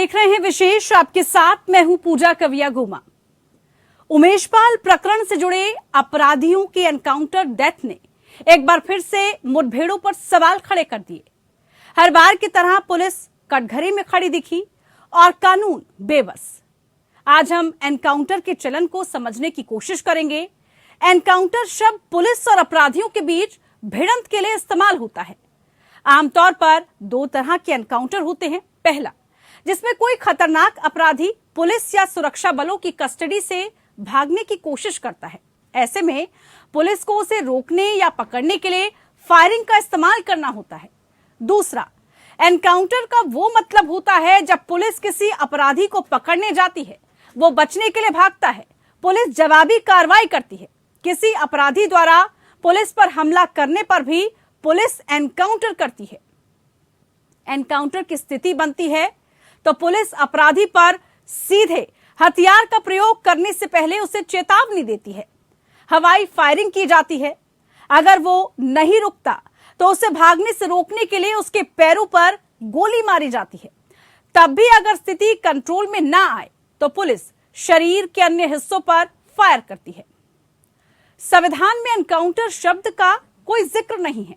देख रहे हैं विशेष। आपके साथ मैं हूं पूजा कविया गुमा। उमेशपाल प्रकरण से जुड़े अपराधियों की एनकाउंटर डेथ ने एक बार फिर से मुठभेड़ों पर सवाल खड़े कर दिए। हर बार की तरह पुलिस कटघरे में खड़ी दिखी और कानून बेबस। आज हम एनकाउंटर के चलन को समझने की कोशिश करेंगे। एनकाउंटर शब्द पुलिस और अपराधियों के बीच भिड़ंत के लिए इस्तेमाल होता है। आमतौर पर दो तरह के एनकाउंटर होते हैं। पहला, जिसमें कोई खतरनाक अपराधी पुलिस या सुरक्षा बलों की कस्टडी से भागने की कोशिश करता है। ऐसे में पुलिस को उसे रोकने या पकड़ने के लिए फायरिंग का इस्तेमाल करना होता है। दूसरा, एनकाउंटर का वो मतलब होता है जब पुलिस किसी अपराधी को पकड़ने जाती है, वो बचने के लिए भागता है, पुलिस जवाबी कार्रवाई करती है। किसी अपराधी द्वारा पुलिस पर हमला करने पर भी पुलिस एनकाउंटर करती है। एनकाउंटर की स्थिति बनती है तो पुलिस अपराधी पर सीधे हथियार का प्रयोग करने से पहले उसे चेतावनी देती है। हवाई फायरिंग की जाती है। अगर वो नहीं रुकता तो उसे भागने से रोकने के लिए उसके पैरों पर गोली मारी जाती है। तब भी अगर स्थिति कंट्रोल में ना आए तो पुलिस शरीर के अन्य हिस्सों पर फायर करती है। संविधान में एनकाउंटर शब्द का कोई जिक्र नहीं है।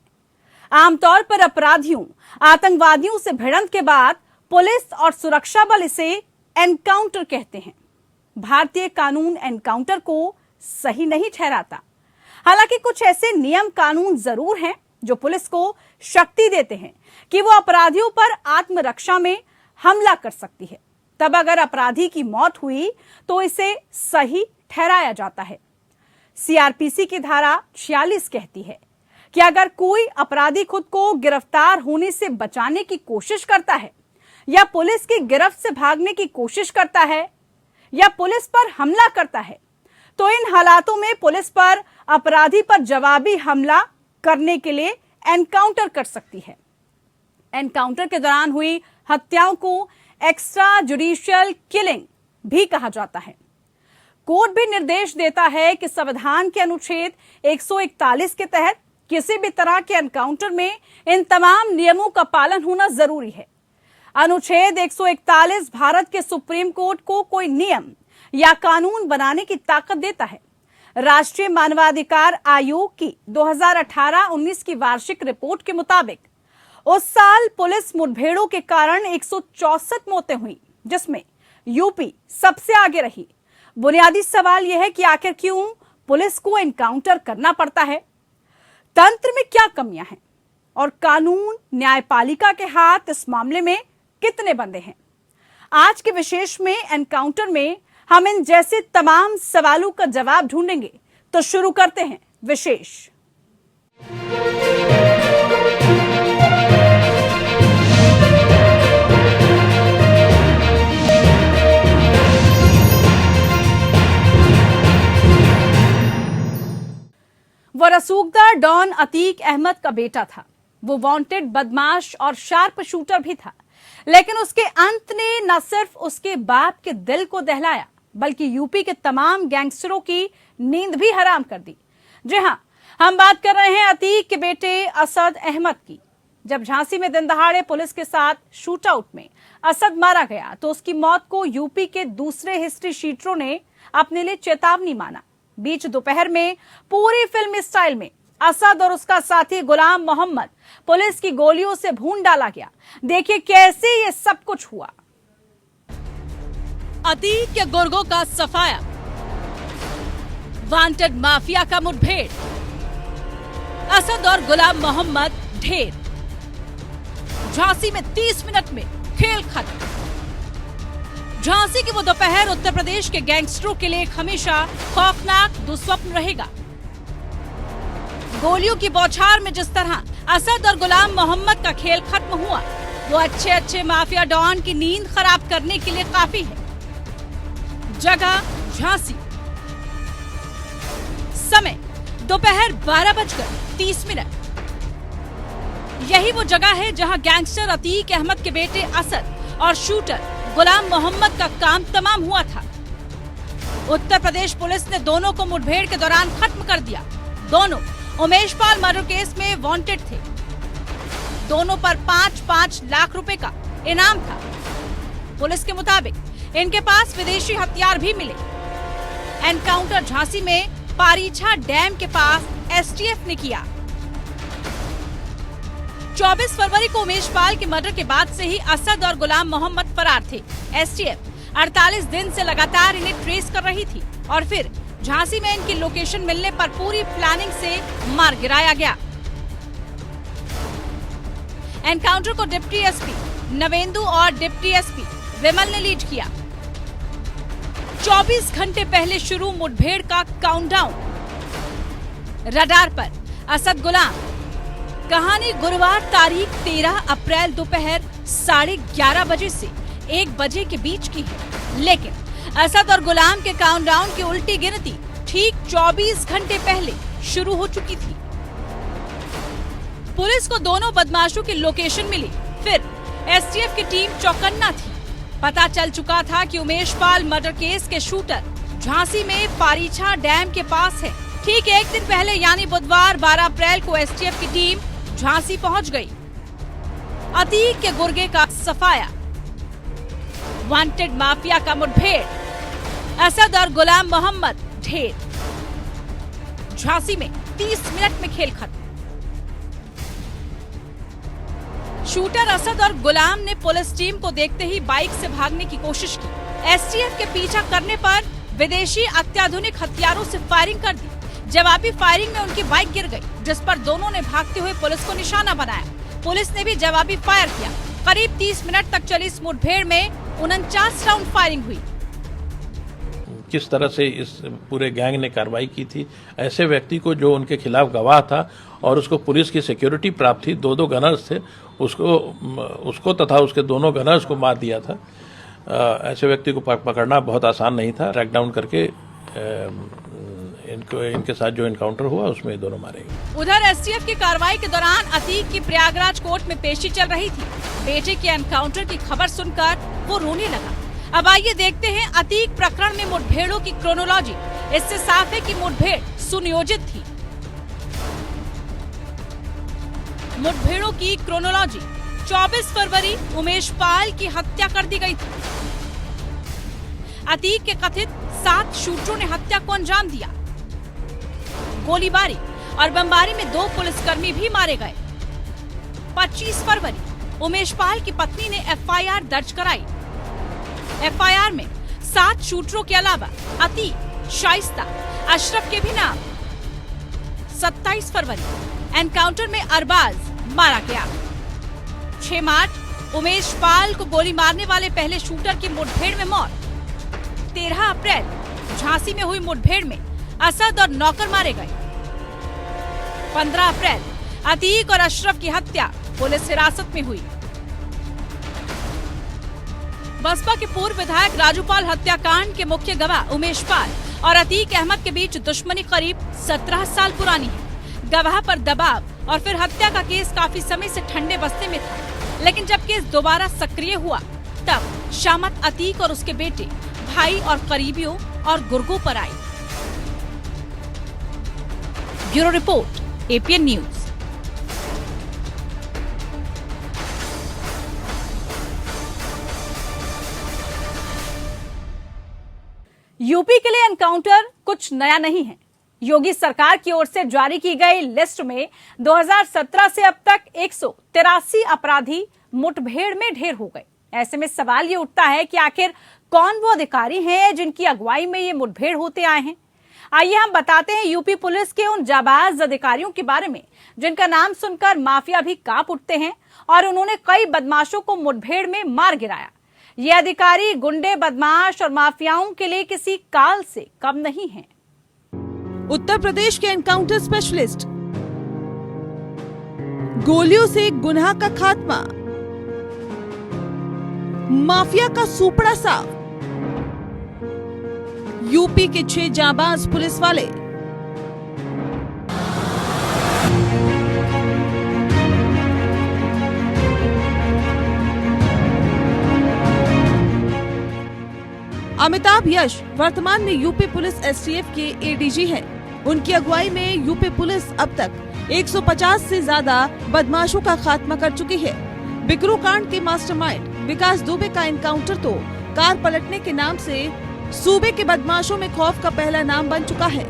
आमतौर पर अपराधियों, आतंकवादियों से भिड़ंत के बाद पुलिस और सुरक्षा बल इसे एनकाउंटर कहते हैं। भारतीय कानून एनकाउंटर को सही नहीं ठहराता। हालांकि कुछ ऐसे नियम कानून जरूर हैं जो पुलिस को शक्ति देते हैं कि वो अपराधियों पर आत्मरक्षा में हमला कर सकती है। तब अगर अपराधी की मौत हुई तो इसे सही ठहराया जाता है। सीआरपीसी की धारा 46 कहती है कि अगर कोई अपराधी खुद को गिरफ्तार होने से बचाने की कोशिश करता है या पुलिस की गिरफ्त से भागने की कोशिश करता है या पुलिस पर हमला करता है तो इन हालातों में पुलिस पर अपराधी पर जवाबी हमला करने के लिए एनकाउंटर कर सकती है। एनकाउंटर के दौरान हुई हत्याओं को एक्स्ट्रा जुडिशियल किलिंग भी कहा जाता है। कोर्ट भी निर्देश देता है कि संविधान के अनुच्छेद 141 के तहत किसी भी तरह के एनकाउंटर में इन तमाम नियमों का पालन होना जरूरी है। अनुच्छेद 141 भारत के सुप्रीम कोर्ट को कोई नियम या कानून बनाने की ताकत देता है। राष्ट्रीय मानवाधिकार आयोग की 2018-19 की वार्षिक रिपोर्ट के मुताबिक उस साल पुलिस मुठभेड़ों के कारण 164 मौतें हुई, जिसमें यूपी सबसे आगे रही। बुनियादी सवाल यह है कि आखिर क्यों पुलिस को एनकाउंटर करना पड़ता है? तंत्र में क्या कमियां हैं और कानून न्यायपालिका के हाथ इस मामले में कितने बंधे हैं? आज के विशेष में एनकाउंटर में हम इन जैसे तमाम सवालों का जवाब ढूंढेंगे। तो शुरू करते हैं विशेष। वो रसूखदार डॉन अतीक अहमद का बेटा था। वो वांटेड बदमाश और शार्प शूटर भी था। लेकिन उसके अंत ने न सिर्फ उसके बाप के दिल को दहलाया बल्कि यूपी के तमाम गैंगस्टरों की नींद भी हराम कर दी। जी हां, हम बात कर रहे हैं अतीक के बेटे असद अहमद की। जब झांसी में दिन दहाड़े पुलिस के साथ शूटआउट में असद मारा गया तो उसकी मौत को यूपी के दूसरे हिस्ट्री शीटरों ने अपने लिए चेतावनी माना। बीच दोपहर में पूरी फिल्म स्टाइल में असद और उसका साथी गुलाम मोहम्मद पुलिस की गोलियों से भून डाला गया। देखिए कैसे ये सब कुछ हुआ। अतीक के गुर्गों का सफाया, वांटेड माफिया का मुठभेड़, असद और गुलाम मोहम्मद ढेर। झांसी में 30 मिनट में खेल खत्म। झांसी की वो दोपहर उत्तर प्रदेश के गैंगस्टरों के लिए हमेशा खौफनाक दुस्वप्न रहेगा। गोलियों की बौछार में जिस तरह असद और गुलाम मोहम्मद का खेल खत्म हुआ, वो अच्छे माफिया डॉन की नींद खराब करने के लिए काफी है। जगह झांसी, समय दोपहर 12:30। यही वो जगह है जहां गैंगस्टर अतीक अहमद के बेटे असद और शूटर गुलाम मोहम्मद का काम तमाम हुआ था। उत्तर प्रदेश पुलिस ने दोनों को मुठभेड़ के दौरान खत्म कर दिया। दोनों उमेशपाल मर्डर केस में वांटेड थे। दोनों पर 5-5 लाख रुपए का इनाम था। पुलिस के मुताबिक इनके पास विदेशी हथियार भी मिले। एनकाउंटर झांसी में पारीछा डैम के पास एसटीएफ ने किया। 24 फरवरी को उमेश पाल के मर्डर के बाद से ही असद और गुलाम मोहम्मद फरार थे। एसटीएफ 48 दिन से लगातार इन्हें ट्रेस कर रही थी और फिर झांसी में इनकी लोकेशन मिलने पर पूरी प्लानिंग से मार गिराया गया। एनकाउंटर को डिप्टी एसपी नवेंदु और डिप्टी एसपी विमल ने लीड किया। 24 घंटे पहले शुरू मुठभेड़ का काउंटडाउन। रडार पर असद गुलाम। कहानी गुरुवार तारीख 13 अप्रैल दोपहर 11:30 बजे से 1 बजे के बीच की है, लेकिन असद और गुलाम के काउंटडाउन की उल्टी गिनती ठीक 24 घंटे पहले शुरू हो चुकी थी। पुलिस को दोनों बदमाशों की लोकेशन मिली, फिर एसटीएफ की टीम चौकन्ना थी। पता चल चुका था कि उमेश पाल मर्डर केस के शूटर झांसी में पारीछा डैम के पास है। ठीक एक दिन पहले यानी बुधवार 12 अप्रैल को एसटीएफ की टीम झांसी पहुंच गई। अतीक के गुर्गे का सफाया, वांटेड माफिया का मुठभेड़, असद और गुलाम मोहम्मद ढेर। झांसी में 30 मिनट में खेल खत्म। शूटर असद और गुलाम ने पुलिस टीम को देखते ही बाइक से भागने की कोशिश की। एसटीएफ के पीछा करने पर विदेशी अत्याधुनिक हथियारों से फायरिंग कर दी। जवाबी फायरिंग में उनकी बाइक गिर गई, जिस पर दोनों ने भागते हुए पुलिस को निशाना बनाया। पुलिस ने भी जवाबी फायर किया। करीब 30 मिनट तक चली इस मुठभेड़ में 49 राउंड फायरिंग हुई। किस तरह से इस पूरे गैंग ने कार्रवाई की थी, ऐसे व्यक्ति को जो उनके खिलाफ गवाह था और उसको पुलिस की सिक्योरिटी प्राप्त थी, 2 गनर्स थे, उसको तथा उसके दोनों गनर्स को मार दिया था। ऐसे व्यक्ति को पकड़ना बहुत आसान नहीं था। ट्रैक डाउन करके इनके साथ जो एनकाउंटर हुआ उसमें ये दोनों मारे गए। उधर एसटीएफ की कार्रवाई के दौरान अतीक की प्रयागराज कोर्ट में पेशी चल रही थी। बेटे के एनकाउंटर की खबर सुनकर वो रोने लगा। अब आइए देखते हैं अतीक प्रकरण में मुठभेड़ों की क्रोनोलॉजी। इससे साफ है कि मुठभेड़ सुनियोजित थी। मुठभेड़ों की क्रोनोलॉजी। 24 फरवरी उमेश पाल की हत्या कर दी गई थी। अतीक के कथित 7 शूटरों ने हत्या को अंजाम दिया। गोलीबारी और बमबारी में 2 पुलिसकर्मी भी मारे गए। 25 फरवरी उमेश पाल की पत्नी ने एफआईआर दर्ज कराई। एफआईआर में 7 शूटरों के अलावा अतीक, शाइस्ता, अशरफ के भी नाम। 27 फरवरी एनकाउंटर में अरबाज मारा गया। 6 मार्च उमेश पाल को गोली मारने वाले पहले शूटर की मुठभेड़ में मौत। 13 अप्रैल झांसी में हुई मुठभेड़ में असद और नौकर मारे गए। 15 अप्रैल अतीक और अशरफ की हत्या पुलिस हिरासत में हुई। बसपा के पूर्व विधायक राजूपाल हत्याकांड के मुख्य गवाह उमेश पाल और अतीक अहमद के बीच दुश्मनी करीब 17 साल पुरानी है। गवाह पर दबाव और फिर हत्या का केस काफी समय से ठंडे बस्ते में था, लेकिन जब केस दोबारा सक्रिय हुआ तब शामत अतीक और उसके बेटे, भाई और करीबियों और गुर्गों पर आई। Bureau report, APN news. UP के लिए एनकाउंटर कुछ नया नहीं है। योगी सरकार की ओर से जारी की गई लिस्ट में 2017 से अब तक 183 अपराधी मुठभेड़ में ढेर हो गए। ऐसे में सवाल ये उठता है कि आखिर कौन वो अधिकारी हैं जिनकी अगुवाई में ये मुठभेड़ होते आए हैं। आइए हम बताते हैं यूपी पुलिस के उन जाबाज अधिकारियों के बारे में जिनका नाम सुनकर माफिया भी कांप उठते हैं और उन्होंने कई बदमाशों को मुठभेड़ में मार गिराया। ये अधिकारी गुंडे, बदमाश और माफियाओं के लिए किसी काल से कम नहीं हैं। उत्तर प्रदेश के एनकाउंटर स्पेशलिस्ट, गोलियों से गुनाह का खात्मा, माफिया का सुपड़ा साफ, यूपी के 6 जाबाज पुलिस वाले। अमिताभ यश वर्तमान में यूपी पुलिस एसटीएफ के एडीजी हैं। उनकी अगुवाई में यूपी पुलिस अब तक 150 से ज्यादा बदमाशों का खात्मा कर चुकी है। बिकरू कांड के मास्टरमाइंड विकास दुबे का एनकाउंटर तो कार पलटने के नाम से सूबे के बदमाशों में खौफ का पहला नाम बन चुका है।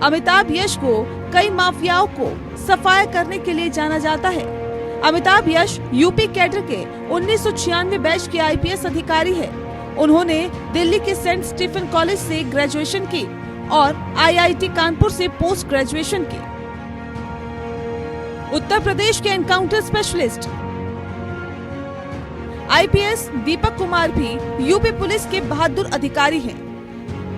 अमिताभ यश को कई माफियाओं को सफाया करने के लिए जाना जाता है। अमिताभ यश यूपी कैडर के 1996 बैच के आईपीएस अधिकारी है। उन्होंने दिल्ली के सेंट स्टीफन कॉलेज से ग्रेजुएशन की और आईआईटी कानपुर से पोस्ट ग्रेजुएशन की। उत्तर प्रदेश के encounter specialist IPS Deepak Kumar भी यूपी पुलिस के बहादुर अधिकारी हैं,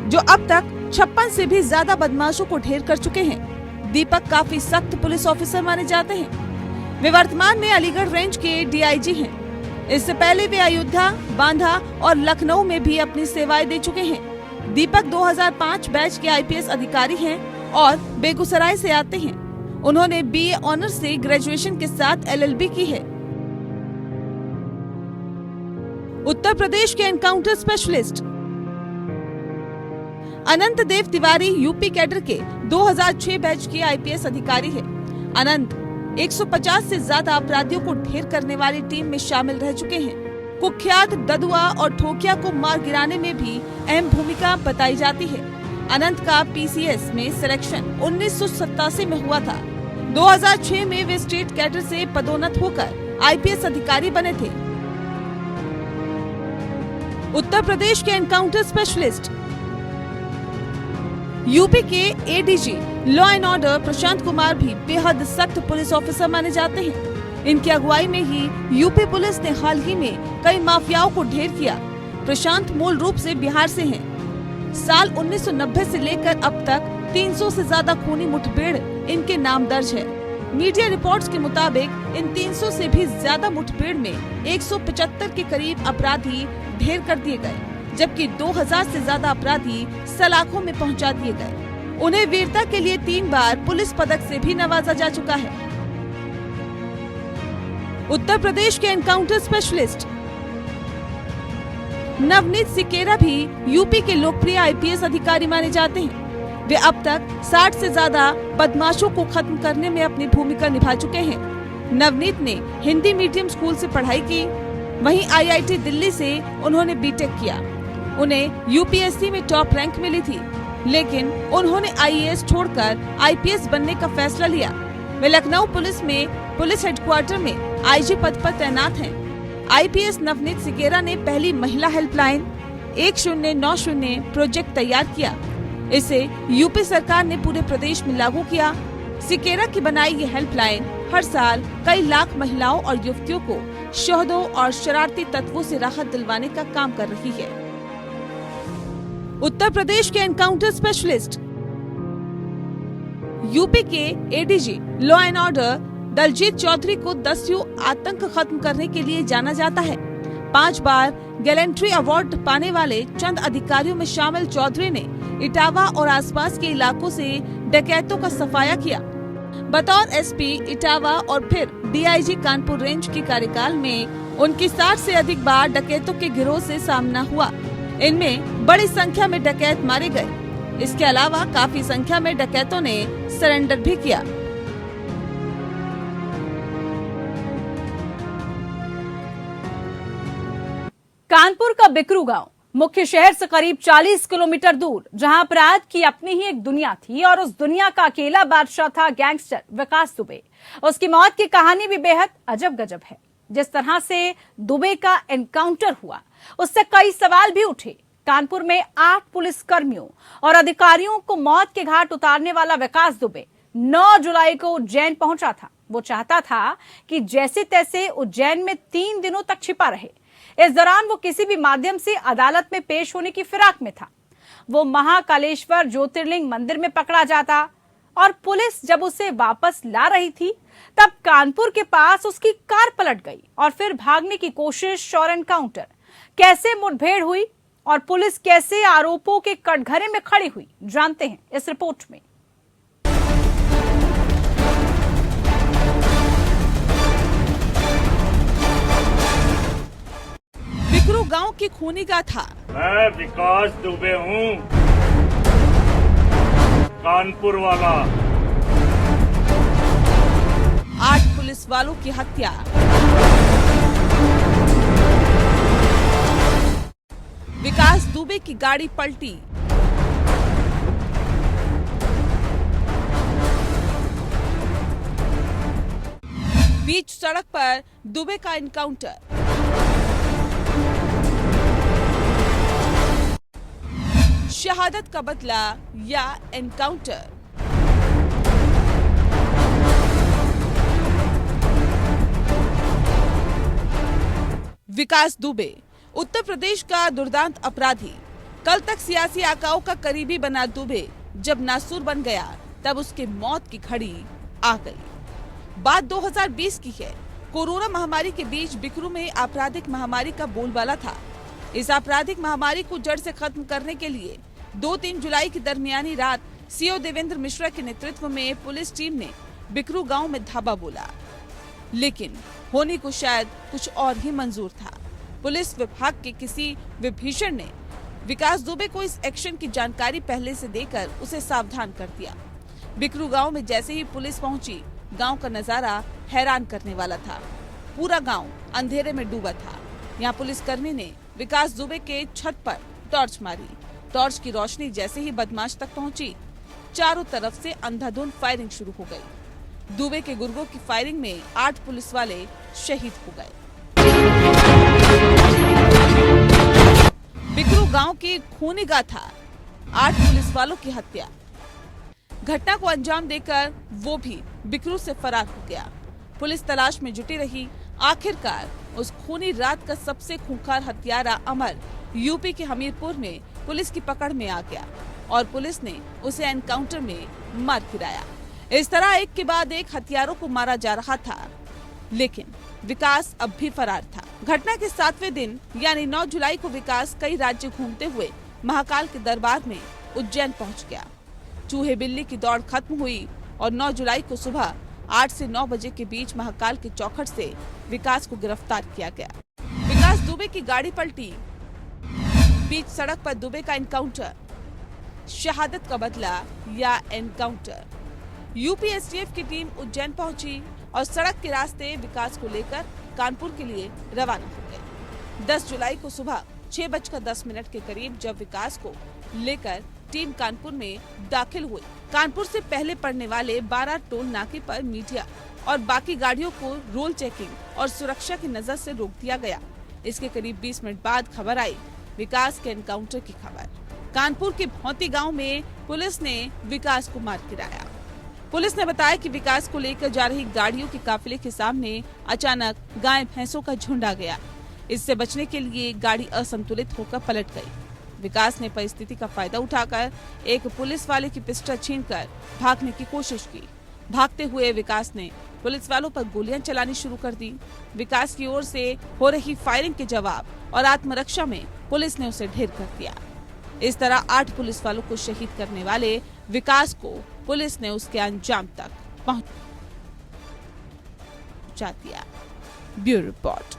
जो अब तक 56 से भी ज्यादा बदमाशों को ढेर कर चुके हैं। दीपक काफी सख्त पुलिस ऑफिसर माने जाते हैं। वे वर्तमान में अलीगढ़ रेंज के डीआईजी हैं। इससे पहले वे अयोध्या, बांदा और लखनऊ में भी अपनी सेवाएं दे चुके हैं। दीपक 2005 बैच के आईपीएस अधिकारी हैं और बेगूसराय से आते हैं। उन्होंने बीए ऑनर्स से ग्रेजुएशन के साथ एलएलबी की है। उत्तर प्रदेश के एनकाउंटर स्पेशलिस्ट अनंत देव तिवारी यूपी कैडर के 2006 बैच के आईपीएस अधिकारी है। अनंत 150 से ज्यादा अपराधियों को ढेर करने वाली टीम में शामिल रह चुके हैं। कुख्यात ददुआ और ठोकिया को मार गिराने में भी अहम भूमिका बताई जाती है। अनंत का पीसीएस में सिलेक्शन 1987 में हुआ था। 2006 में वे स्टेट कैडर से पदोन्नत होकर आईपीएस अधिकारी बने थे। उत्तर प्रदेश के एनकाउंटर स्पेशलिस्ट यूपी के ADG law and order Prashant Kumar भी बेहद सख्त पुलिस ऑफिसर माने जाते हैं। इनकी अगुवाई में ही यूपी पुलिस ने हाल ही में कई माफियाओं को ढेर किया। प्रशांत मूल रूप से बिहार से हैं। साल 1990 से लेकर अब तक 300 से ज्यादा खूनी मुठभेड़ इनके नाम दर्ज है। मीडिया रिपोर्ट्स के मुताबिक इन 300 से भी ज्यादा मुठभेड़ में 175 के करीब अपराधी ढेर कर दिए गए, जबकि 2000 से ज्यादा अपराधी सलाखों में पहुंचा दिए गए। उन्हें वीरता के लिए 3 बार पुलिस पदक से भी नवाजा जा चुका है। उत्तर प्रदेश के एनकाउंटर स्पेशलिस्ट नवनीत सिकेरा भी यूपी के लोकप्रिय आईपीएस अधिकारी माने जाते हैं। वे अब तक 60 से ज्यादा बदमाशों को खत्म करने में अपनी भूमिका निभा चुके हैं। नवनीत ने हिंदी मीडियम स्कूल से पढ़ाई की, वहीं आईआईटी दिल्ली से उन्होंने बीटेक किया। उन्हें यूपीएससी में टॉप रैंक मिली थी, लेकिन उन्होंने आईएएस छोड़कर आईपीएस बनने का फैसला लिया। वे लखनऊ पुलिस में पुलिस हेडक्वार्टर में आईजी पद पर तैनात हैं। आईपीएस नवनीत सिकेरा ने पहली महिला हेल्पलाइन 1090 प्रोजेक्ट तैयार किया। इसे यूपी सरकार ने पूरे प्रदेश में लागू किया। सिकेरा की बनाई ये हेल्पलाइन हर साल कई लाख महिलाओं और युवतियों को शोधों और शरारती तत्वों से राहत दिलवाने का काम कर रही है। उत्तर प्रदेश के एनकाउंटर स्पेशलिस्ट यूपी के ADG law and order Daljeet Chaudhary को 10 आतंक खत्म करने के लिए जाना जाता है। 5 बार गैलेंट्री अवार्ड पाने वाले चंद अधिकारियों में शामिल चौधरी ने इटावा और आसपास के इलाकों से डकैतों का सफाया किया। बतौर एसपी इटावा और फिर डीआईजी कानपुर रेंज के कार्यकाल में उनकी 60 से अधिक बार डकैतों के गिरोह से सामना हुआ। इनमें बड़ी संख्या में डकैत मारे गए। इसके अलावा काफी संख्या में डकैतों ने सरेंडर भी किया। कानपुर का बिकरू गांव मुख्य शहर से करीब 40 किलोमीटर दूर, जहां अपराध की अपनी ही एक दुनिया थी और उस दुनिया का अकेला बादशाह था गैंगस्टर विकास दुबे। उसकी मौत की कहानी भी बेहद अजब गजब है। जिस तरह से दुबे का एनकाउंटर हुआ, उससे कई सवाल भी उठे। कानपुर में 8 पुलिस कर्मियों और अधिकारियों को मौत के घाट उतारने वाला विकास दुबे 9 जुलाई को उज्जैन पहुंचा था। वो चाहता था कि जैसे तैसे उज्जैन में 3 दिनों तक छिपा रहे। इस दौरान वो किसी भी माध्यम से अदालत में पेश होने की फिराक में था। वो महाकालेश्वर ज्योतिर्लिंग मंदिर में पकड़ा जाता और पुलिस जब उसे वापस ला रही थी, तब कानपुर के पास उसकी कार पलट गई और फिर भागने की कोशिश और एनकाउंटर। कैसे मुठभेड़ हुई और पुलिस कैसे आरोपों के कटघरे में खड़ी हुई, जानते हैं इस रिपोर्ट में। बिकरू गांव की खूनी गाथा। मैं विकास दुबे हूँ, कानपुर वाला। 8 पुलिस वालों की हत्या, विकास दुबे की गाड़ी पलटी। बीच सड़क पर दुबे का एनकाउंटर। शहादत का बदला या एनकाउंटर। विकास दुबे उत्तर प्रदेश का दुर्दांत अपराधी। कल तक सियासी आकाओं का करीबी बना दुबे जब नासूर बन गया तब उसके मौत की घड़ी आ गई। बात 2020 की है। कोरोना महामारी के बीच बिकरू में आपराधिक महामारी का बोलबाला था। इस आपराधिक महामारी को जड़ से खत्म करने के लिए 2-3 जुलाई की दरमियानी रात सीओ देवेंद्र मिश्रा के नेतृत्व में पुलिस टीम ने बिकरू गांव में धावा बोला, लेकिन होने को शायद कुछ और ही मंजूर था। पुलिस विभाग के किसी विभीषण ने विकास दुबे को इस एक्शन की जानकारी पहले से देकर उसे सावधान कर दिया। बिकरू गांव में जैसे ही पुलिस पहुंची, गांव का नजारा हैरान करने वाला था। पूरा गांव अंधेरे में डूबा था। यहाँ पुलिसकर्मी ने विकास दुबे के छत पर टॉर्च मारी। टॉर्च की रोशनी जैसे ही बदमाश तक पहुंची, चारों तरफ से अंधाधुंध फायरिंग शुरू हो गई। दुबे के गुर्गों की फायरिंग में 8 पुलिस वाले शहीद हो गए। बिकरू गांव की खूनी गाथा, 8 पुलिस वालों की हत्या। घटना को अंजाम देकर वो भी बिकरू से फरार हो गया। पुलिस तलाश में जुटी रही। आखिरकार उस खूनी रात का सबसे खूंखार हत्यारा अमर यूपी के हमीरपुर में पुलिस की पकड़ में आ गया और पुलिस ने उसे एनकाउंटर में मार गिराया। इस तरह एक के बाद एक हथियारों को मारा जा रहा था, लेकिन विकास अब भी फरार था। घटना के 7वें दिन यानी 9 जुलाई को विकास कई राज्य घूमते हुए महाकाल के दरबार में उज्जैन पहुंच गया। चूहे बिल्ली की दौड़ खत्म हुई और 9 जुलाई को सुबह 8 से 9 बजे के बीच महाकाल के चौखट से विकास को गिरफ्तार किया गया। विकास दुबे की गाड़ी पलटी। बीच सड़क पर दुबे का एनकाउंटर। शहादत का बदला या एनकाउंटर। यूपी एसटीएफ की टीम उज्जैन पहुंची और सड़क के रास्ते विकास को लेकर कानपुर के लिए रवाना हो गए। 10 जुलाई को सुबह 6:10 के करीब जब विकास को लेकर टीम कानपुर में दाखिल हुई, कानपुर से पहले पड़ने वाले 12 टोल नाके पर मीडिया और बाकी गाड़ियों को रोल चेकिंग और सुरक्षा की नजर से रोक दिया गया। इसके करीब 20 मिनट बाद खबर आई विकास के एनकाउंटर की खबर। कानपुर के भौती गांव में पुलिस ने विकास को मार गिराया। पुलिस ने बताया कि विकास को लेकर जा रही गाड़ियों के काफिले के सामने अचानक गाय भैंसों का झुंड आ गया। इससे बचने के लिए गाड़ी असंतुलित होकर पलट गई। विकास ने परिस्थिति का फायदा उठाकर एक पुलिस वाले की पिस्टल छीनकर भागने की कोशिश की। भागते हुए विकास ने पुलिस वालों पर गोलियां चलानी शुरू कर दी। विकास की ओर से हो रही फायरिंग के जवाब और आत्मरक्षा में पुलिस ने उसे ढेर कर दिया। इस तरह 8 पुलिस वालों को शहीद करने वाले विकास को पुलिस ने उसके अंजाम तक पहुंचा दिया। Bureau report.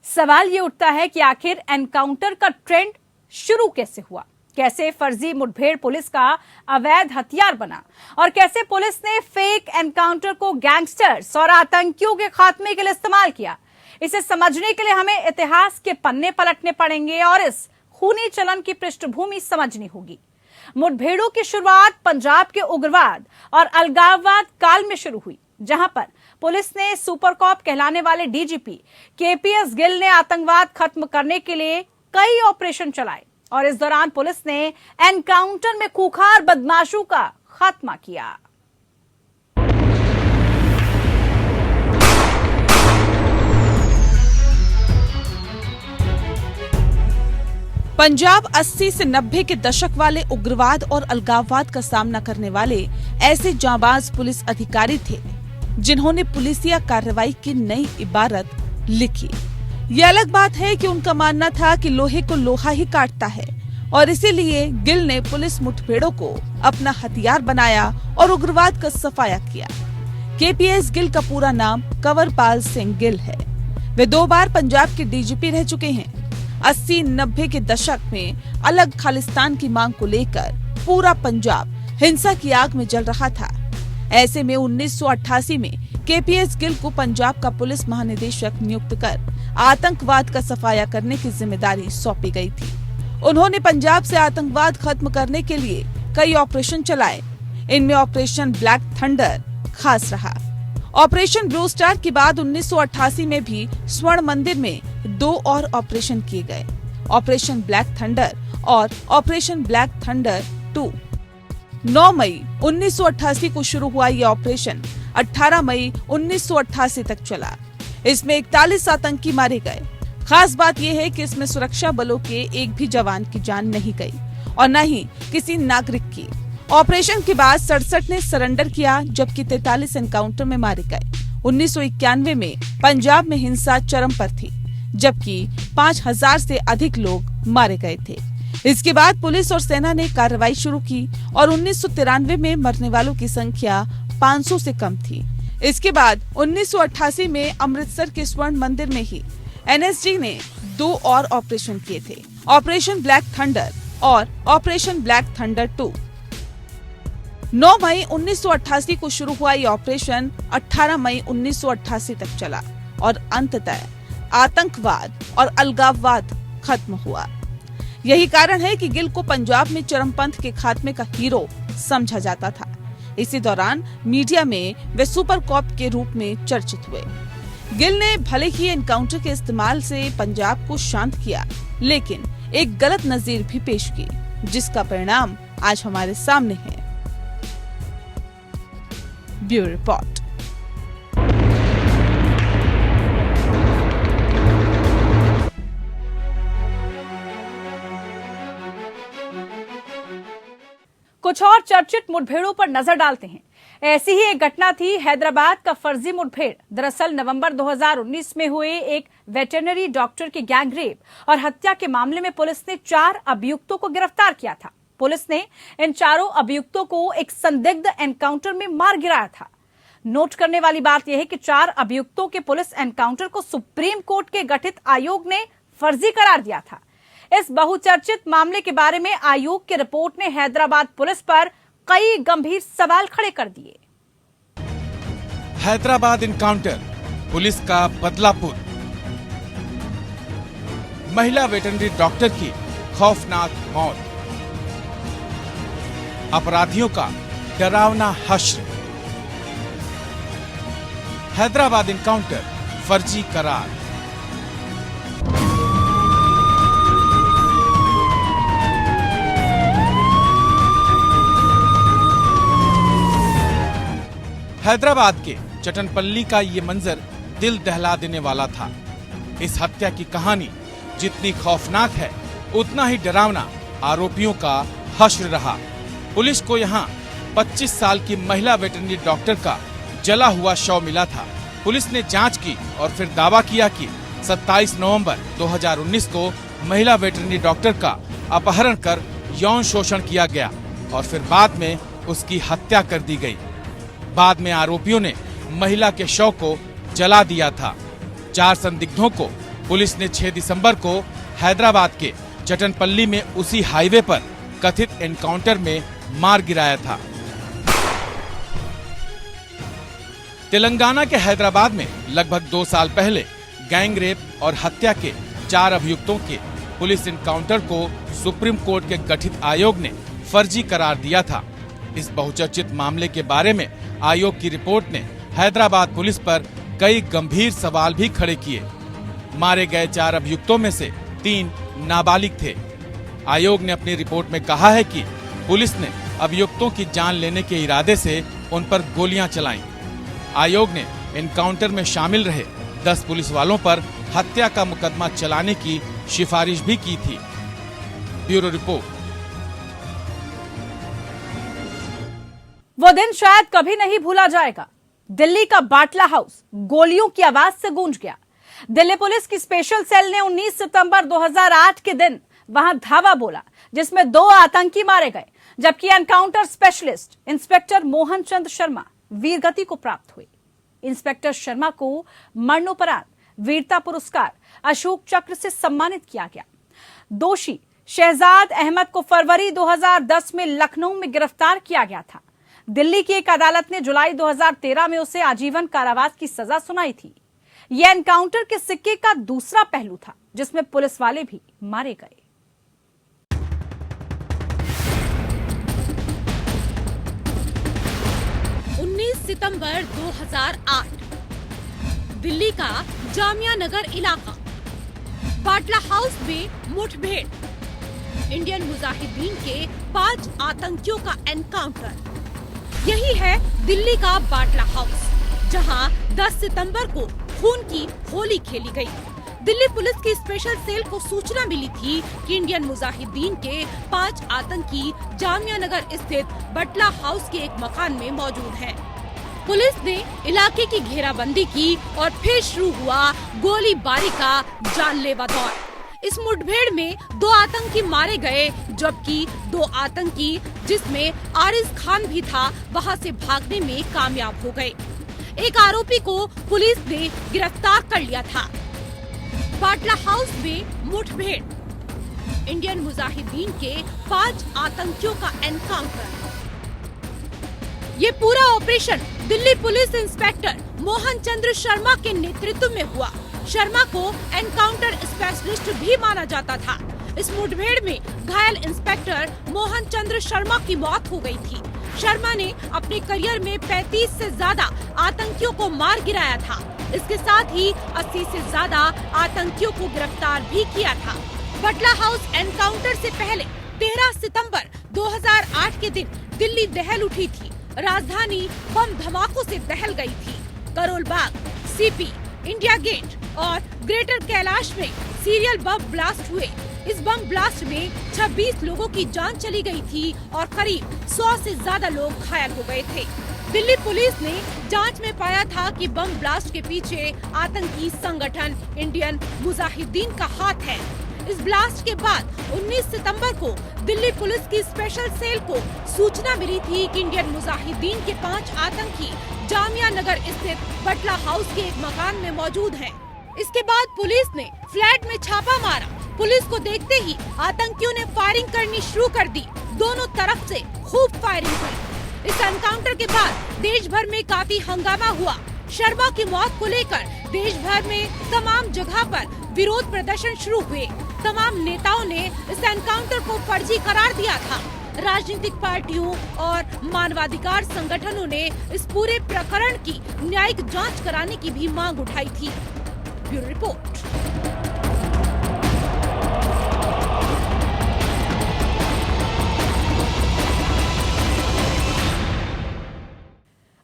सवाल ये उठता है कि आखिर एनकाउंटर का ट्रेंड शुरू कैसे हुआ, कैसे फर्जी मुठभेड़ पुलिस का अवैध हथियार बना और कैसे पुलिस ने फेक एनकाउंटर को गैंगस्टर्स और आतंकियों के खात्मे के लिए इस्तेमाल किया। इसे समझने के लिए हमें इतिहास के पन्ने पलटने पड़ेंगे और इस खूनी चलन की पृष्ठभूमि समझनी होगी। मुठभेड़ों की शुरुआत पंजाब के उग्रवाद और अलगाववाद काल में शुरू हुई, जहां पर पुलिस ने सुपर कॉप कहलाने वाले डीजीपी केपीएस गिल ने आतंकवाद खत्म करने के लिए कई ऑपरेशन चलाए और इस दौरान पुलिस ने एनकाउंटर में खूंखार बदमाशों का खात्मा किया। पंजाब 80 से 90 के दशक वाले उग्रवाद और अलगाववाद का सामना करने वाले ऐसे जांबाज पुलिस अधिकारी थे जिन्होंने पुलिसिया कार्रवाई की नई इबारत लिखी। ये अलग बात है कि उनका मानना था कि लोहे को लोहा ही काटता है और इसीलिए गिल ने पुलिस मुठभेड़ों को अपना हथियार बनाया और उग्रवाद का सफाया किया। केपीएस गिल का पूरा नाम कंवरपाल सिंह गिल है। वे 2 बार पंजाब के डीजीपी रह चुके हैं। 80-90 के दशक में अलग खालिस्तान की मांग को लेकर पूरा पंजाब हिंसा की आग में जल रहा था। ऐसे में 1988 में केपीएस गिल को पंजाब का पुलिस महानिदेशक नियुक्त कर आतंकवाद का सफाया करने की जिम्मेदारी सौंपी गई थी। उन्होंने पंजाब से आतंकवाद खत्म करने के लिए कई ऑपरेशन चलाए। इनमें ऑपरेशन ब्लैक थंडर खास रहा। ऑपरेशन ब्लू स्टार के बाद 1988 में भी स्वर्ण मंदिर में 2 और ऑपरेशन किए गए, ऑपरेशन ब्लैक थंडर और ऑपरेशन ब्लैक थंडर 2। 9 मई 1988 को शुरू हुआ ये ऑपरेशन 18 मई 1988 तक चला। इसमें 41 आतंकी मारे गए। खास बात यह है कि इसमें सुरक्षा बलों के एक भी जवान की जान नहीं गई और न ही किसी नागरिक की। ऑपरेशन के बाद 67 ने सरेंडर किया, जबकि 43 एनकाउंटर में मारे गए। 1991 में पंजाब में हिंसा चरम पर थी, जबकि 5000 से अधिक लोग मारे गए थे। इसके बाद पुलिस और सेना ने कार्रवाई शुरू की और 1993 में मरने वालों की संख्या 500 से कम थी। इसके बाद 1988 में अमृतसर के स्वर्ण मंदिर में ही एनएसजी ने 2 और ऑपरेशन किए थे, ऑपरेशन ब्लैक थंडर और ऑपरेशन ब्लैक थंडर 2। 9 मई 1988 को शुरू हुआ ये ऑपरेशन 18 मई 1988 तक चला और अंततः आतंकवाद और अलगाववाद खत्म हुआ। यही कारण है कि गिल को पंजाब में चरमपंथ के खात्मे का हीरो समझा जाता था। इसी दौरान मीडिया में वे सुपर कॉप के रूप में चर्चित हुए। गिल ने भले ही एनकाउंटर के इस्तेमाल से पंजाब को शांत किया, लेकिन एक गलत नजीर भी पेश की, जिसका परिणाम आज हमारे सामने है। Bureau report. कुछ और चर्चित मुठभेड़ों पर नजर डालते हैं। ऐसी ही एक घटना थी हैदराबाद का फर्जी मुठभेड़। दरअसल नवंबर 2019 में हुए एक वेटरनरी डॉक्टर की गैंगरेप और हत्या के मामले में पुलिस ने 4 अभियुक्तों को गिरफ्तार किया था। पुलिस ने इन चारों अभियुक्तों को एक संदिग्ध एनकाउंटर में मार गिराया था। नोट करने वाली बात यह है कि 4 अभियुक्तों के पुलिस एनकाउंटर को सुप्रीम कोर्ट के गठित आयोग ने फर्जी करार दिया था। इस बहुचर्चित मामले के बारे में आयोग की रिपोर्ट ने हैदराबाद पुलिस पर कई गंभीर सवाल खड़े कर दिए। हैदराबाद एनकाउंटर, पुलिस का बदलापुर। महिला वेटरनरी डॉक्टर की खौफनाक मौत। अपराधियों का डरावना हश्र। हैदराबाद एनकाउंटर, फर्जी करार। हैदराबाद के चटनपल्ली का ये मंजर दिल दहला देने वाला था। इस हत्या की कहानी जितनी खौफनाक है, उतना ही डरावना आरोपियों का हश्र रहा। पुलिस को यहाँ 25 साल की महिला वेटरनरी डॉक्टर का जला हुआ शव मिला था। पुलिस ने जांच की और फिर दावा किया कि 27 नवंबर 2019 को महिला वेटरनरी डॉक्टर का अपहरण कर यौन शोषण किया गया और फिर बाद में उसकी हत्या कर दी गई। बाद में आरोपियों ने महिला के शव को जला दिया था। 4 संदिग्धों को पुलिस ने 6 दिसंबर को हैदराबाद के चटनपल्ली में उसी हाईवे पर कथित एनकाउंटर में मार गिराया था। तेलंगाना के हैदराबाद में लगभग 2 साल पहले गैंग रेप और हत्या के 4 अभियुक्तों के पुलिस एनकाउंटर को सुप्रीम कोर्ट के गठित आयोग ने फर्जी करार दिया था। इस बहुचर्चित मामले के बारे में आयोग की रिपोर्ट ने हैदराबाद पुलिस पर कई गंभीर सवाल भी खड़े किए। मारे गए 4 अभियुक्तों में से 3 नाबालिग थे। आयोग ने अपनी रिपोर्ट में कहा है कि पुलिस ने अभियुक्तों की जान लेने के इरादे से उन पर गोलियां चलाईं। आयोग ने एनकाउंटर में शामिल रहे 10 पुलिस वालों पर हत्या का मुकदमा चलाने की सिफारिश भी की थी। Bureau report. वो दिन शायद कभी नहीं भूला जाएगा। दिल्ली का बाटला हाउस गोलियों की आवाज से गूंज गया। दिल्ली पुलिस की स्पेशल सेल ने 19 सितंबर 2008 के दिन वहां धावा बोला, जिसमें 2 आतंकी मारे गए, जबकि encounter specialist inspector Mohan Chand Sharma वीरगति को प्राप्त हुई। इंस्पेक्टर शर्मा को मरणोपरांत वीरता पुरस्कार अशोक चक्र से सम्मानित किया गया। दोषी शहजाद अहमद को फरवरी 2010 में लखनऊ में गिरफ्तार किया गया था। दिल्ली की एक अदालत ने जुलाई 2013 में उसे आजीवन कारावास की सजा सुनाई थी। यह एनकाउंटर के सिक्के का दूसरा पहलू था, जिसमें पुलिस वाले भी मारे गए। सितंबर 2008 दिल्ली का जामिया नगर इलाका, बाटला हाउस में मुठभेड़, इंडियन मुजाहिदीन के 5 आतंकियों का एनकाउंटर। यही है दिल्ली का बाटला हाउस, जहां 10 सितंबर को खून की होली खेली गई। दिल्ली पुलिस की स्पेशल सेल को सूचना मिली थी कि इंडियन मुजाहिदीन के 5 आतंकी जामिया नगर स्थित बाटला हाउस के एक मकान में मौजूद हैं। पुलिस ने इलाके की घेराबंदी की और फिर शुरू हुआ गोलीबारी का जानलेवा दौर। इस मुठभेड़ में 2 आतंकी मारे गए, जबकि 2 आतंकी, जिसमें आरिज खान भी था, वहां से भागने में कामयाब हो गए। एक आरोपी को पुलिस ने गिरफ्तार कर लिया था। बाटला हाउस में मुठभेड़, इंडियन मुजाहिदीन के 5 आतंकियों का एनकाउंटर। ये पूरा operation Delhi police inspector Mohan Chandra Sharma के नेतृत्व में हुआ। शर्मा को एनकाउंटर स्पेशलिस्ट भी माना जाता था। इस मुठभेड़ में घायल इंस्पेक्टर मोहन चंद्र शर्मा की मौत हो गई थी। शर्मा ने अपने करियर में 35 से ज्यादा आतंकियों को मार गिराया था। इसके साथ ही 80 से ज्यादा आतंकियों को गिरफ्तार भी किया था। बाटला हाउस एनकाउंटर से पहले 13 सितंबर 2008 के दिन दिल्ली दहल उठी थी। राजधानी बम धमाकों से दहल गई थी। Karol Bagh, CP, India gate और ग्रेटर कैलाश में सीरियल बम ब्लास्ट हुए। इस बम ब्लास्ट में 26 लोगों की जान चली गई थी और करीब 100 से ज्यादा लोग घायल हो गए थे। दिल्ली पुलिस ने जांच में पाया था कि बम ब्लास्ट के पीछे आतंकी संगठन इंडियन मुजाहिदीन का हाथ है। इस ब्लास्ट के बाद 19 सितंबर को दिल्ली पुलिस की स्पेशल सेल को सूचना मिली थी कि इंडियन मुजाहिदीन के 5 आतंकी जामिया नगर स्थित बाटला हाउस के एक मकान में मौजूद हैं। इसके बाद पुलिस ने फ्लैट में छापा मारा। पुलिस को देखते ही आतंकियों ने फायरिंग करनी शुरू कर दी। दोनों तरफ से खूब फायरिंग हुई। इस एनकाउंटर के बाद देश भर में काफी हंगामा हुआ। शर्मा की मौत को लेकर देश भर में तमाम जगह पर विरोध प्रदर्शन शुरू हुए। तमाम नेताओं ने इस एनकाउंटर को फर्जी करार दिया था। राजनीतिक पार्टियों और मानवाधिकार संगठनों ने इस पूरे प्रकरण की न्यायिक जांच कराने की भी मांग उठाई थी। Bureau report.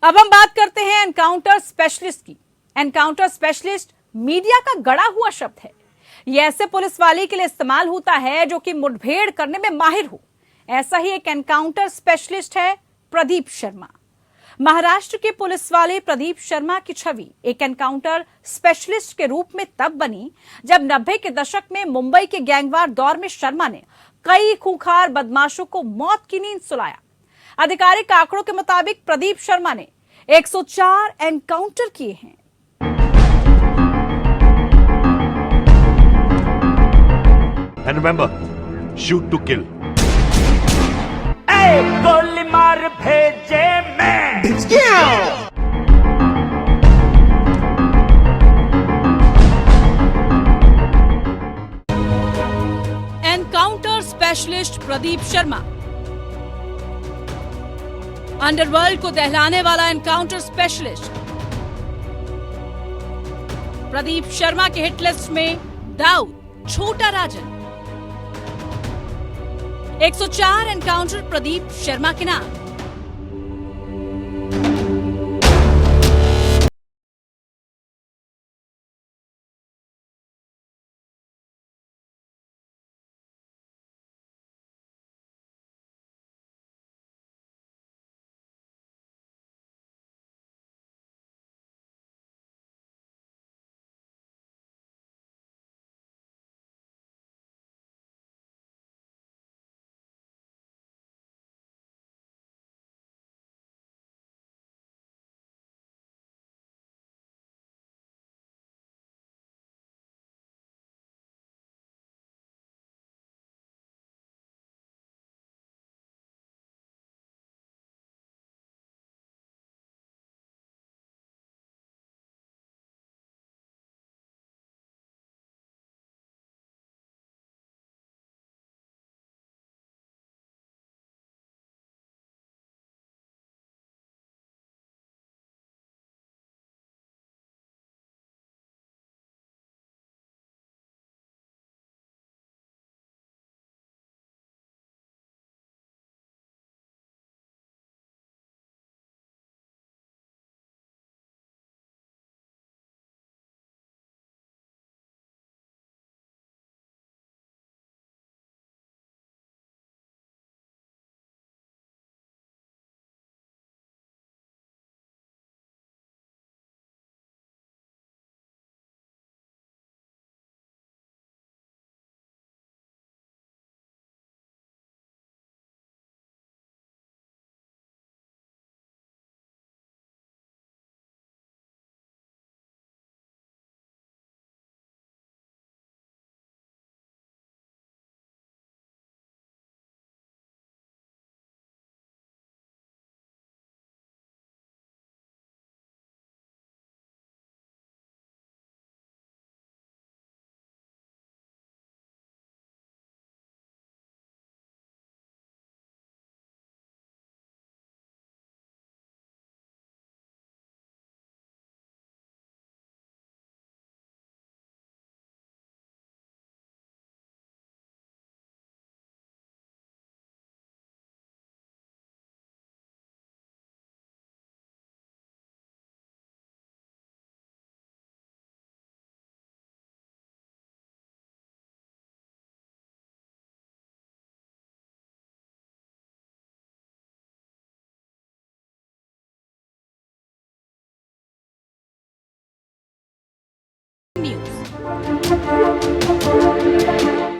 अब हम बात करते हैं एनकाउंटर स्पेशलिस्ट की। एनकाउंटर स्पेशलिस्ट मीडिया का गढ़ा हुआ शब्द है। यह ऐसे पुलिस वाले के लिए इस्तेमाल होता है जो कि मुठभेड़ करने में माहिर हो। ऐसा ही एक एनकाउंटर स्पेशलिस्ट है प्रदीप शर्मा। महाराष्ट्र के पुलिस वाले प्रदीप शर्मा की छवि एक एनकाउंटर स्पेशलिस्ट के रूप में तब बनी जब 90 के दशक में मुंबई के गैंगवार दौर में शर्मा ने कई खूंखार बदमाशों को मौत की नींद सुलाया। आधिकारिक आंकड़ों के मुताबिक प्रदीप शर्मा ने 104 एनकाउंटर किए हैं। And remember, shoot to kill. गोली मार भेजे मैं। Encounter specialist Pradeep Sharma, underworld को दहलाने वाला एनकाउंटर स्पेशलिस्ट प्रदीप शर्मा के हिट लिस्ट में दाऊद, छोटा राजन। 104 एनकाउंटर प्रदीप शर्मा के नाम।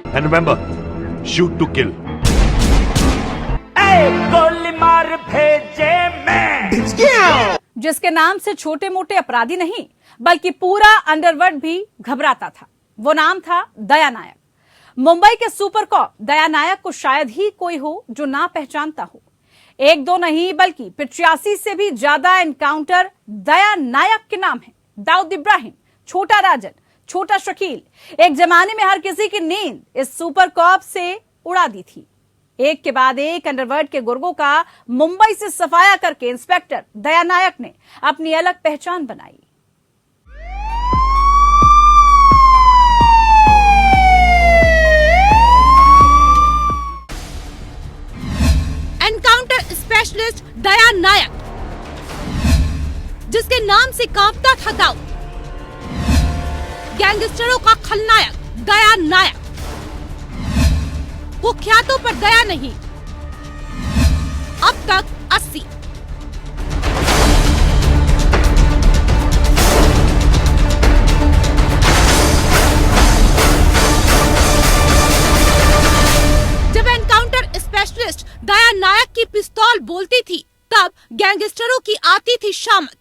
And remember, shoot to kill. गोली मार भेजे मैं। जिसके नाम से छोटे मोटे अपराधी नहीं बल्कि पूरा अंडरवर्ल्ड भी घबराता था, वो नाम था दया नायक। मुंबई के सुपर कॉप दया नायक को शायद ही कोई हो जो ना पहचानता हो। एक दो नहीं बल्कि 85 से भी ज्यादा एनकाउंटर दया नायक के नाम है। दाऊद इब्राहिम, छोटा राजन, छोटा शकील, एक जमाने में हर किसी की नींद इस सुपर कॉप से उड़ा दी थी। एक के बाद एक अंडरवर्ल्ड के गुर्गों का मुंबई से सफाया करके इंस्पेक्टर दया नायक ने अपनी अलग पहचान बनाई। एनकाउंटर स्पेशलिस्ट दया नायक, जिसके नाम से कांपता था दाऊद। गैंगस्टरों का खलनायक दया नायक, वो ख्यातों पर दया नहीं। अब तक 80। जब एनकाउंटर स्पेशलिस्ट दया नायक की पिस्तौल बोलती थी तब गैंगस्टरों की आती थी शामत।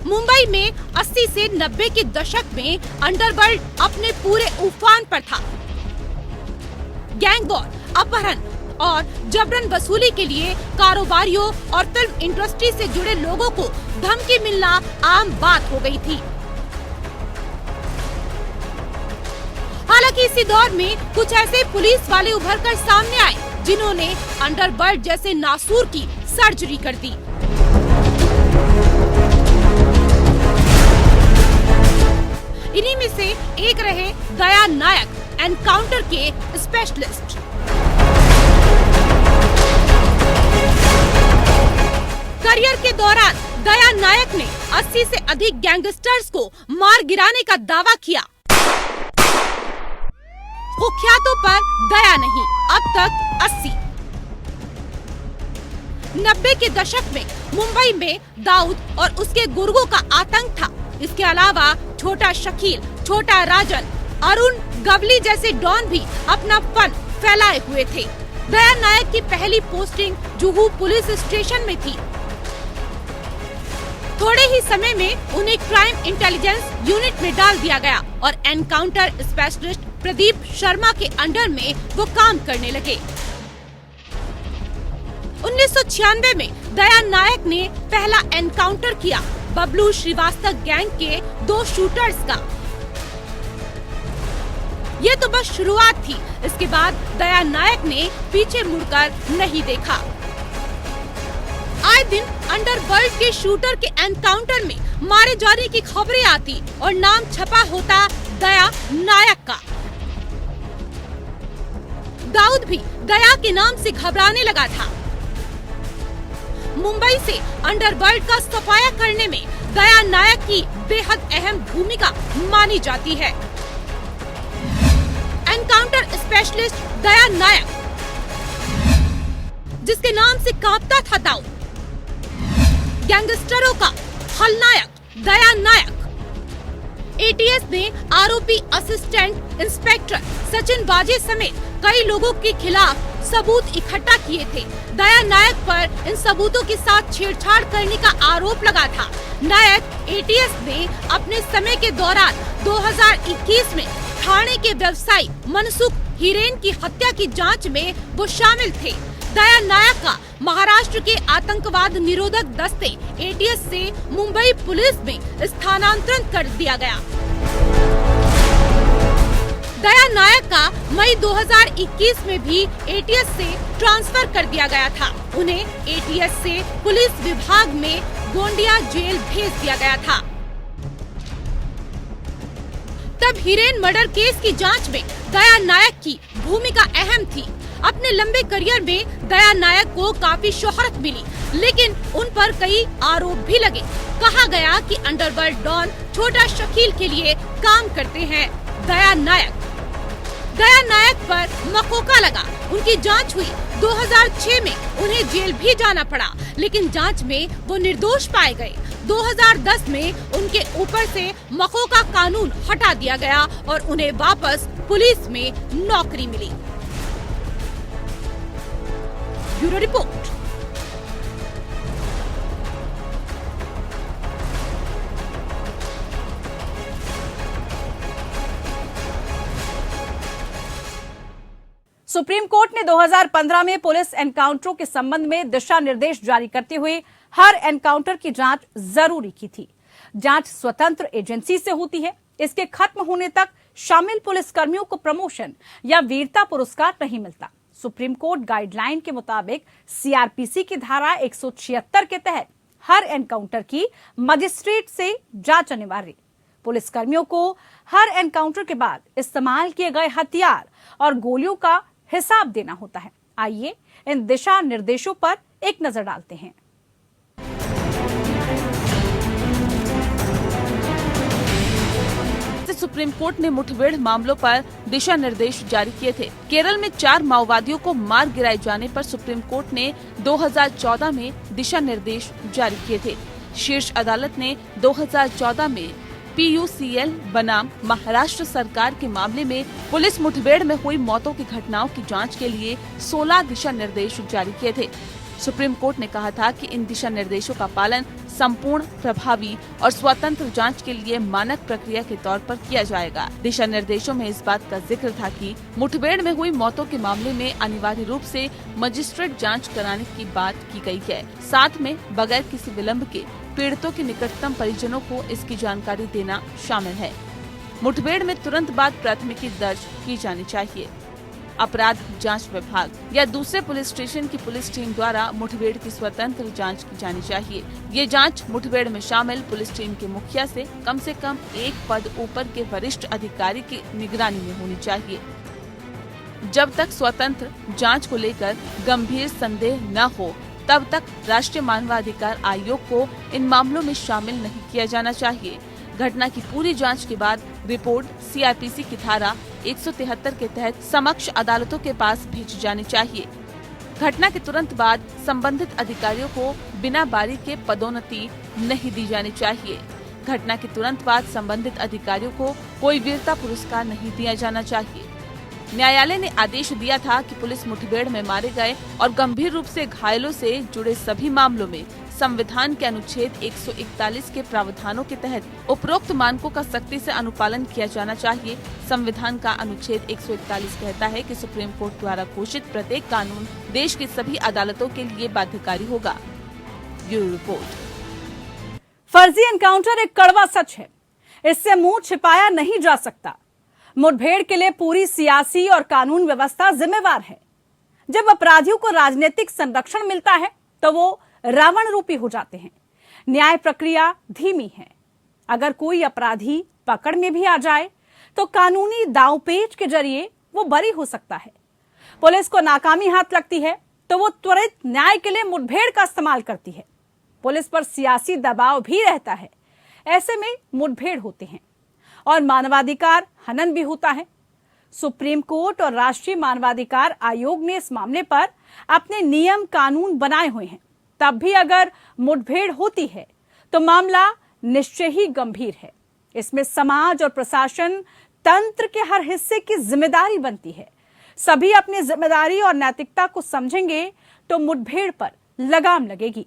मुंबई में 80 से 90 के दशक में अंडरवर्ल्ड अपने पूरे उफान पर था। गैंग वॉर, अपहरण और जबरन वसूली के लिए कारोबारियों और फिल्म इंडस्ट्री से जुड़े लोगों को धमकी मिलना आम बात हो गई थी। हालांकि इसी दौर में कुछ ऐसे पुलिस वाले उभरकर सामने आए जिन्होंने अंडरवर्ल्ड जैसे नासूर की सर्जरी कर दी। इन्हीं में से एक रहे दया नायक, एनकाउंटर के स्पेशलिस्ट। करियर के दौरान दया नायक ने 80 से अधिक गैंगस्टर्स को मार गिराने का दावा किया। कुख्यातों पर दया नहीं, अब तक 80। 90 के दशक में मुंबई में दाऊद और उसके गुर्गों का आतंक था। इसके अलावा छोटा शकील, छोटा राजन, अरुण गवली जैसे डॉन भी अपना फन फैलाए हुए थे। दया नायक की पहली पोस्टिंग जुहू पुलिस स्टेशन में थी। थोड़े ही समय में उन्हें क्राइम इंटेलिजेंस यूनिट में डाल दिया गया और एनकाउंटर स्पेशलिस्ट प्रदीप शर्मा के अंडर में वो काम करने लगे। 1996 में दया नायक ने पहला एनकाउंटर किया बबलू श्रीवास्तव गैंग के 2 शूटर्स का। ये तो बस शुरुआत थी। इसके बाद दया नायक ने पीछे मुड़कर नहीं देखा। आए दिन अंडरवर्ल्ड के शूटर के एनकाउंटर में मारे जाने की खबरें आती और नाम छपा होता दया नायक का। दाऊद भी दया के नाम से घबराने लगा था। मुंबई से अंडरवर्ल्ड का सफाया करने में दया नायक की बेहद अहम भूमिका मानी जाती है। एनकाउंटर स्पेशलिस्ट दया नायक, जिसके नाम से कांपता था दाऊद। गैंगस्टरों का खलनायक दया नायक। एटीएस ने आरोपी असिस्टेंट इंस्पेक्टर सचिन बाजे समेत कई लोगों के खिलाफ सबूत इकट्ठा किए थे। दया नायक पर इन सबूतों के साथ छेड़छाड़ करने का आरोप लगा था। नायक एटीएस ने अपने समय के दौरान 2021 में ठाणे के व्यवसायी मनसुख हिरेन की हत्या की जांच में वो शामिल थे। दया नायक का महाराष्ट्र के आतंकवाद निरोधक दस्ते एटीएस से मुंबई पुलिस में स्थानांतरण कर दिया गया। दया नायक का मई 2021 में भी एटीएस से ट्रांसफर कर दिया गया था। उन्हें एटीएस से पुलिस विभाग में गोंडिया जेल भेज दिया गया था। तब हिरेन मर्डर केस की जांच में दया नायक की भूमिका अहम थी। अपने लंबे करियर में दया नायक को काफी शोहरत मिली, लेकिन उन पर कई आरोप भी लगे। कहा गया कि अंडरवर्ल्ड डॉन छोटा शकील के लिए काम करते हैं दया नायक। दया नायक पर मकोका लगा। उनकी जांच हुई। 2006 में उन्हें जेल भी जाना पड़ा, लेकिन जांच में वो निर्दोष पाए गए। 2010 में उनके ऊपर से मकोका कानून हटा दिया गया और उन्हें वापस पुलिस में नौकरी मिली। Bureau report. सुप्रीम कोर्ट ने 2015 में पुलिस एनकाउंटरों के संबंध में दिशा निर्देश जारी करते हुए हर एनकाउंटर की जांच जरूरी की थी। जांच स्वतंत्र एजेंसी से होती है। इसके खत्म होने तक शामिल पुलिसकर्मियों को प्रमोशन या वीरता पुरस्कार नहीं मिलता। सुप्रीम कोर्ट गाइडलाइन के मुताबिक सीआरपीसी की धारा 176 के तहत हर एनकाउंटर की मजिस्ट्रेट से जांच अनिवार्य। पुलिसकर्मियों को हर एनकाउंटर के बाद इस्तेमाल किए गए हथियार और गोलियों का हिसाब देना होता है। आइए इन दिशा निर्देशों पर एक नजर डालते हैं। सुप्रीम कोर्ट ने मुठभेड़ मामलों पर दिशा निर्देश जारी किए थे। केरल में 4 माओवादियों को मार गिराए जाने पर सुप्रीम कोर्ट ने 2014 में दिशा निर्देश जारी किए थे। शीर्ष अदालत ने 2014 में PUCL बनाम महाराष्ट्र सरकार के मामले में पुलिस मुठभेड़ में हुई मौतों की घटनाओं की जांच के लिए 16 दिशा निर्देश जारी किए थे। सुप्रीम कोर्ट ने कहा था कि इन दिशा निर्देशों का पालन संपूर्ण, प्रभावी और स्वतंत्र जांच के लिए मानक प्रक्रिया के तौर पर किया जाएगा। दिशा निर्देशों में इस बात का जिक्र था कि मुठभेड़ में हुई मौतों के मामले में अनिवार्य रूप से मजिस्ट्रेट जांच कराने की बात की गई है। साथ में बगैर किसी विलंब के पीड़ितों के निकटतम परिजनों को इसकी जानकारी देना शामिल है। मुठभेड़ में तुरंत बाद प्राथमिकी दर्ज की जानी चाहिए। अपराध जांच विभाग या दूसरे पुलिस स्टेशन की पुलिस टीम द्वारा मुठभेड़ की स्वतंत्र जांच की जानी चाहिए। ये जांच मुठभेड़ में शामिल पुलिस टीम के मुखिया से कम एक पद ऊपर के वरिष्ठ अधिकारी की निगरानी में होनी चाहिए। जब तक स्वतंत्र जांच को लेकर गंभीर संदेह न हो, तब तक राष्ट्रीय मानवाधिकार आयोग को इन मामलों में शामिल नहीं किया जाना चाहिए। घटना की पूरी जांच के बाद रिपोर्ट सीआरपीसी की धारा 173 के तहत समक्ष अदालतों के पास भेजी जानी चाहिए। घटना के तुरंत बाद संबंधित अधिकारियों को बिना बारी के पदोन्नति नहीं दी जानी चाहिए। घटना के तुरंत बाद संबंधित अधिकारियों को कोई वीरता पुरस्कार नहीं दिया जाना चाहिए। न्यायालय ने आदेश दिया था कि पुलिस मुठभेड़ में मारे गए और गंभीर रूप से घायलों से जुड़े सभी मामलों में संविधान के अनुच्छेद 141 के प्रावधानों के तहत उपरोक्त मानकों का सख्ती से अनुपालन किया जाना चाहिए। संविधान का अनुच्छेद 141 कहता है कि सुप्रीम कोर्ट द्वारा घोषित प्रत्येक कानून देश की सभी अदालतों के लिए बाध्यकारी होगा। Bureau report. फर्जी एनकाउंटर एक कड़वा सच है। इससे मुंह छिपाया नहीं जा सकता। मुठभेड़ के लिए पूरी सियासी और कानून व्यवस्था जिम्मेवार है। जब अपराधियों को राजनीतिक संरक्षण मिलता है तो वो रावण रूपी हो जाते हैं। न्याय प्रक्रिया धीमी है। अगर कोई अपराधी पकड़ में भी आ जाए तो कानूनी दांवपेच के जरिए वो बरी हो सकता है। पुलिस को नाकामी हाथ लगती है तो वो त्वरित न्याय के लिए मुठभेड़ का इस्तेमाल करती है। पुलिस पर सियासी दबाव भी रहता है। ऐसे में मुठभेड़ होते हैं और मानवाधिकार हनन भी होता है। सुप्रीम कोर्ट और राष्ट्रीय मानवाधिकार आयोग ने इस मामले पर अपने नियम कानून बनाए हुए हैं। तब भी अगर मुठभेड़ होती है तो मामला निश्चय ही गंभीर है। इसमें समाज और प्रशासन तंत्र के हर हिस्से की जिम्मेदारी बनती है। सभी अपनी जिम्मेदारी और नैतिकता को समझेंगे तो मुठभेड़ पर लगाम लगेगी।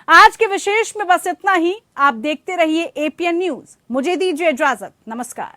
आज के विशेष में बस इतना ही। आप देखते रहिए APN न्यूज। मुझे दीजिए इजाजत। नमस्कार।